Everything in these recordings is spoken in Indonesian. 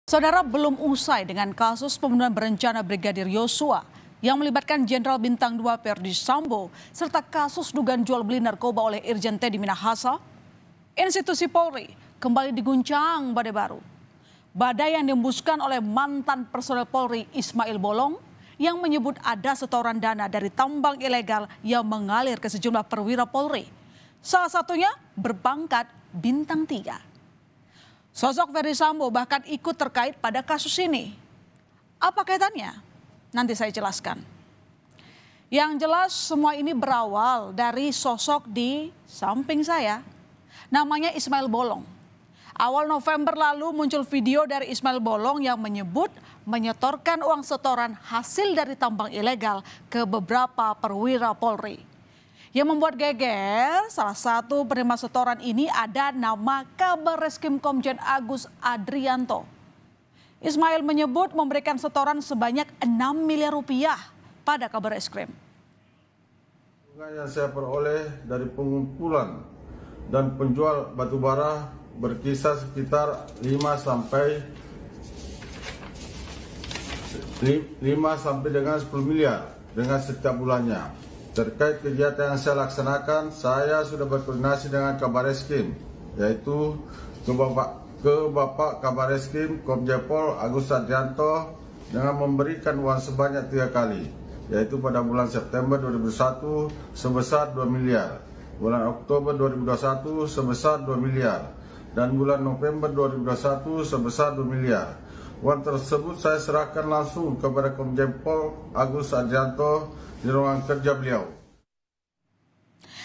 Saudara, belum usai dengan kasus pembunuhan berencana Brigadir Yosua yang melibatkan Jenderal Bintang 2 Ferdy Sambo serta kasus dugaan jual beli narkoba oleh Irjen Teddy Minahasa, institusi Polri kembali diguncang badai baru. Badai yang dihembuskan oleh mantan personel Polri Ismail Bolong yang menyebut ada setoran dana dari tambang ilegal yang mengalir ke sejumlah perwira Polri. Salah satunya berpangkat Bintang 3. Sosok Ferdy Sambo bahkan ikut terkait pada kasus ini. Apa kaitannya? Nanti saya jelaskan. Yang jelas semua ini berawal dari sosok di samping saya. Namanya Ismail Bolong. Awal November lalu muncul video dari Ismail Bolong yang menyebut menyetorkan uang setoran hasil dari tambang ilegal ke beberapa perwira Polri. Yang membuat geger, salah satu penerima setoran ini ada nama Kabar Reskrim Komjen Agus Andrianto. Ismail menyebut memberikan setoran sebanyak 6 miliar rupiah pada Kabar Reskrim. Yang saya peroleh dari pengumpulan dan penjual batubara berkisar sekitar 5 sampai dengan 10 miliar dengan setiap bulannya. Terkait kegiatan yang saya laksanakan, saya sudah berkoordinasi dengan Kabar Reskrim, yaitu ke Bapak Kabar Reskrim Komjen Pol Agus Andrianto dengan memberikan uang sebanyak 3 kali, yaitu pada bulan September 2021 sebesar 2 miliar, bulan Oktober 2021 sebesar 2 miliar, dan bulan November 2021 sebesar 2 miliar. Uang tersebut saya serahkan langsung kepada Komjen Pol Agus Andrianto di ruangan kerja beliau.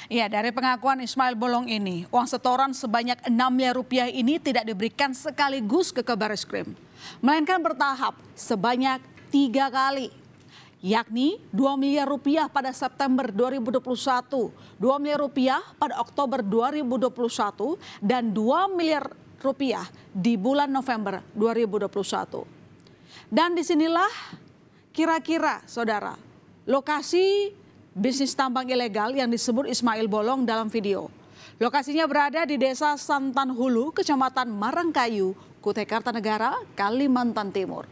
Ya, dari pengakuan Ismail Bolong ini, uang setoran sebanyak 6 miliar rupiah ini tidak diberikan sekaligus ke Kabar Reskrim, melainkan bertahap sebanyak 3 kali, yakni 2 miliar rupiah pada September 2021, 2 miliar rupiah pada Oktober 2021, dan 2 miliar rupiah di bulan November 2021. Dan disinilah kira-kira, saudara, lokasi bisnis tambang ilegal yang disebut Ismail Bolong dalam video. Lokasinya berada di Desa Santan Hulu, Kecamatan Marangkayu, Kutai Kartanegara, Kalimantan Timur.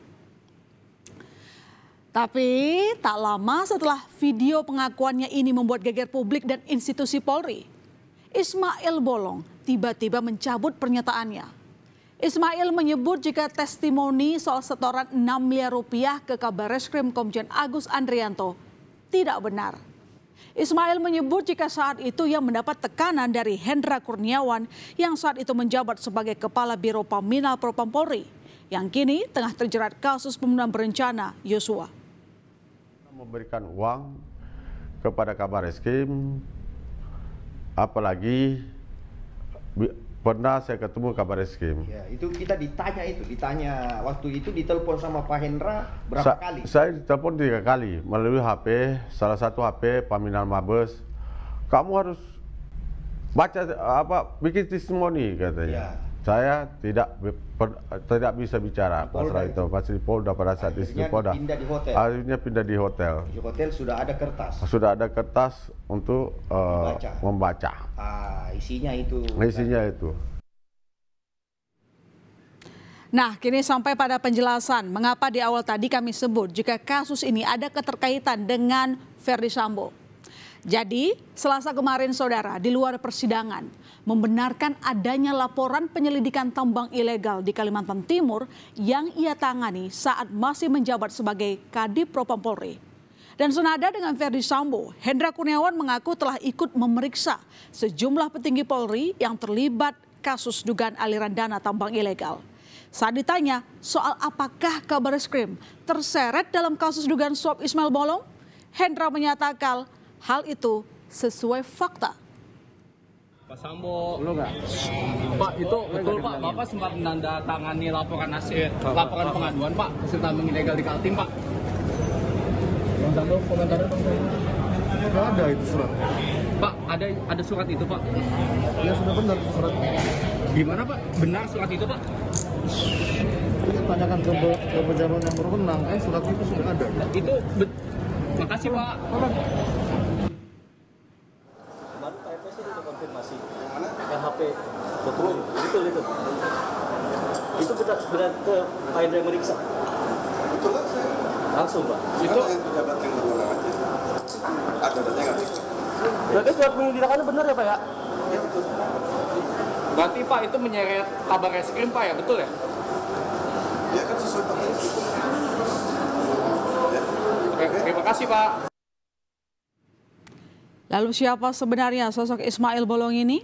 Tapi tak lama setelah video pengakuannya ini membuat geger publik dan institusi Polri, Ismail Bolong tiba-tiba mencabut pernyataannya. Ismail menyebut jika testimoni soal setoran 6 miliar rupiah ke Kabar Reskrim Komjen Agus Andrianto tidak benar. Ismail menyebut jika saat itu ia mendapat tekanan dari Hendra Kurniawan yang saat itu menjabat sebagai Kepala Biro Paminal Propam Polri yang kini tengah terjerat kasus pembunuhan berencana Yosua. Memberikan uang kepada Kabar Reskrim, apalagi pernah saya ketemu Kabar Reskrim. Ya, itu kita ditanya waktu itu ditelepon sama Pak Hendra berapa kali? Saya ditelepon 3 kali melalui HP, salah satu HP Paminal Mabes. Kamu harus baca bikin testimoni katanya. Ya. Saya tidak bisa bicara pasal itu. Pasti Polda pada saat itu Polda. Akhirnya pindah di hotel. Di hotel sudah ada kertas. Sudah ada kertas untuk membaca. Isinya itu. Isinya itu. Nah, kini sampai pada penjelasan mengapa di awal tadi kami sebut jika kasus ini ada keterkaitan dengan Ferdy Sambo. Jadi, Selasa kemarin saudara di luar persidangan membenarkan adanya laporan penyelidikan tambang ilegal di Kalimantan Timur yang ia tangani saat masih menjabat sebagai Kadif Propam Polri. Dan senada dengan Ferdy Sambo, Hendra Kurniawan mengaku telah ikut memeriksa sejumlah petinggi Polri yang terlibat kasus dugaan aliran dana tambang ilegal. Saat ditanya soal apakah Kabar Reskrim terseret dalam kasus dugaan suap Ismail Bolong, Hendra menyatakan hal itu sesuai fakta. Pak Sambo, Pak itu betul Pak, Bapak sempat menandatangani laporan pengaduan Pak hasil tambang ilegal di Kaltim Pak. Komentarnya Nggak ada itu surat. Pak, ada surat itu Pak? Ya sudah benar surat. Gimana Pak? Benar surat itu Pak? Kita tanyakan ke pejabat yang berwenang, surat itu sudah ada. Itu, makasih Pak. Kemarin Pak FS itu udah konfirmasi. Yang mana? Yang HP. Betul itu. Itu benar ke Pak Hendra meriksa? Betul lah saya. Langsung Pak? Itu yang pejabat yang berwenang aja. Ada datanya nggak? Berarti surat penyelidikannya benar ya Pak ya? Ya betul. Berarti Pak itu menyeret kabar reskrim Pak ya, betul ya? Ya kan sesuai dengan itu. Oke, terima kasih Pak. Lalu siapa sebenarnya sosok Ismail Bolong ini?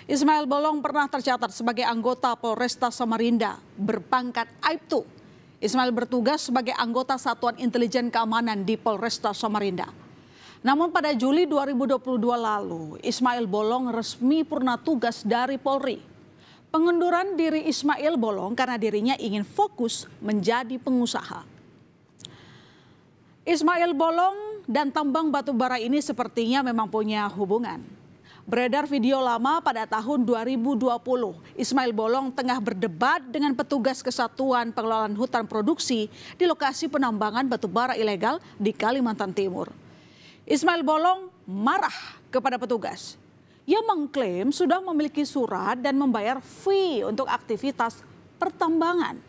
Ismail Bolong pernah tercatat sebagai anggota Polresta Samarinda berpangkat Aibtu. Ismail bertugas sebagai anggota Satuan Intelijen Keamanan di Polresta Samarinda. Namun pada Juli 2022 lalu, Ismail Bolong resmi purna tugas dari Polri. Pengunduran diri Ismail Bolong karena dirinya ingin fokus menjadi pengusaha. Ismail Bolong dan tambang batu bara ini sepertinya memang punya hubungan. Beredar video lama pada tahun 2020, Ismail Bolong tengah berdebat dengan petugas Kesatuan Pengelolaan Hutan Produksi di lokasi penambangan batu bara ilegal di Kalimantan Timur. Ismail Bolong marah kepada petugas. Ia mengklaim sudah memiliki surat dan membayar fee untuk aktivitas pertambangan.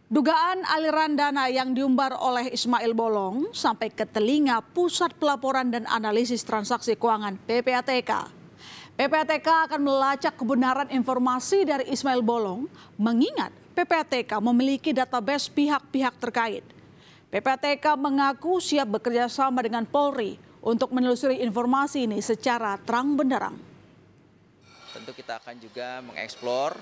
Dugaan aliran dana yang diumbar oleh Ismail Bolong sampai ke telinga Pusat Pelaporan dan Analisis Transaksi Keuangan (PPATK). PPATK akan melacak kebenaran informasi dari Ismail Bolong, mengingat PPATK memiliki database pihak-pihak terkait. PPATK mengaku siap bekerja sama dengan Polri untuk menelusuri informasi ini secara terang benderang. Tentu kita akan juga mengeksplor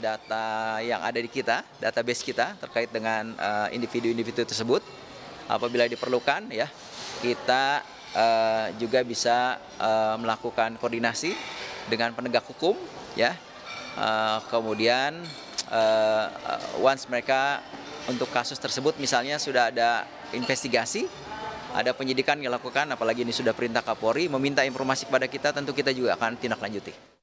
data yang ada di kita, database kita terkait dengan individu-individu tersebut. Apabila diperlukan, ya kita juga bisa melakukan koordinasi dengan penegak hukum, ya. Kemudian once mereka untuk kasus tersebut misalnya sudah ada investigasi, ada penyidikan yang dilakukan, apalagi ini sudah perintah Kapolri meminta informasi kepada kita, tentu kita juga akan tindak lanjuti.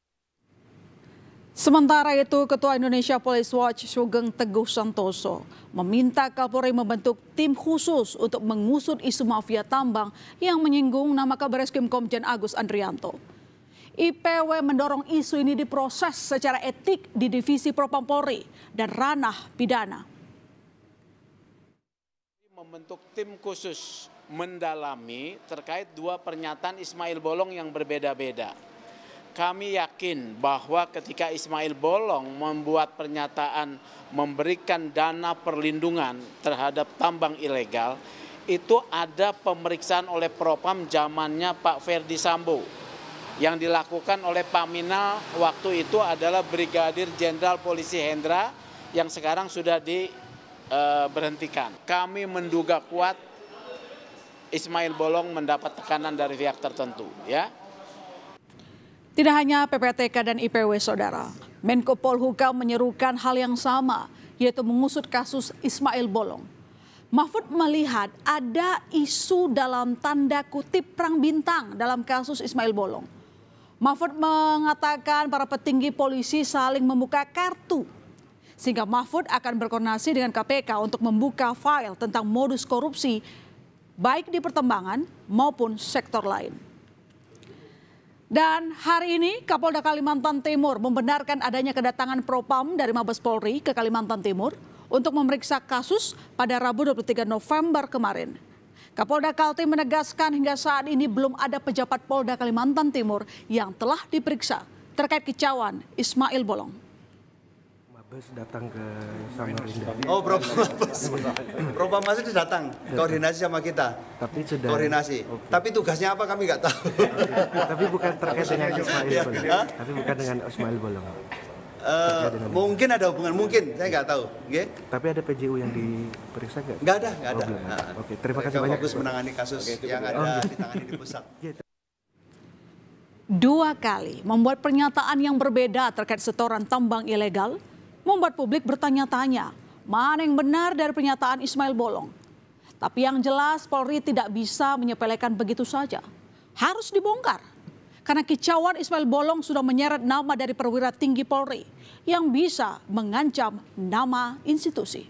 Sementara itu, Ketua Indonesia Police Watch Sugeng Teguh Santoso meminta Kapolri membentuk tim khusus untuk mengusut isu mafia tambang yang menyinggung nama Kabareskrim Komjen Agus Andrianto. IPW mendorong isu ini diproses secara etik di Divisi Propam Polri dan ranah pidana. Membentuk tim khusus mendalami terkait dua pernyataan Ismail Bolong yang berbeda-beda. Kami yakin bahwa ketika Ismail Bolong membuat pernyataan memberikan dana perlindungan terhadap tambang ilegal, itu ada pemeriksaan oleh Propam zamannya Pak Ferdi Sambo. Yang dilakukan oleh Pak Minal waktu itu adalah Brigadir Jenderal Polisi Hendra yang sekarang sudah diberhentikan. Kami menduga kuat Ismail Bolong mendapat tekanan dari pihak tertentu, ya. Tidak hanya PPATK dan IPW, saudara. Menko Polhukam menyerukan hal yang sama, yaitu mengusut kasus Ismail Bolong. Mahfud melihat ada isu dalam tanda kutip perang bintang dalam kasus Ismail Bolong. Mahfud mengatakan para petinggi polisi saling membuka kartu, sehingga Mahfud akan berkoordinasi dengan KPK untuk membuka file tentang modus korupsi, baik di pertambangan maupun sektor lain. Dan hari ini Kapolda Kalimantan Timur membenarkan adanya kedatangan Propam dari Mabes Polri ke Kalimantan Timur untuk memeriksa kasus pada Rabu 23 November kemarin. Kapolda Kaltim menegaskan hingga saat ini belum ada pejabat Polda Kalimantan Timur yang telah diperiksa terkait kicauan Ismail Bolong. Mabes datang ke Samarinda. Oh, Propam masih datang koordinasi sama kita. Tapi sudah koordinasi. Okay. Tapi tugasnya apa kami nggak tahu. Tapi bukan terkait dengan Ismail Bolong. Tapi bukan dengan Ismail Bolong. Mungkin ada hubungan, mungkin saya nggak tahu. Okay? Tapi ada PJU yang diperiksa nggak? Nggak ada. Oke, terima kasih banyak. Fokus menangani kasus yang ada ditangani di pusat. Dua kali membuat pernyataan yang berbeda terkait setoran tambang ilegal, membuat publik bertanya-tanya mana yang benar dari pernyataan Ismail Bolong. Tapi yang jelas Polri tidak bisa menyepelekan begitu saja. Harus dibongkar. Karena kicauan Ismail Bolong sudah menyeret nama dari perwira tinggi Polri yang bisa mengancam nama institusi.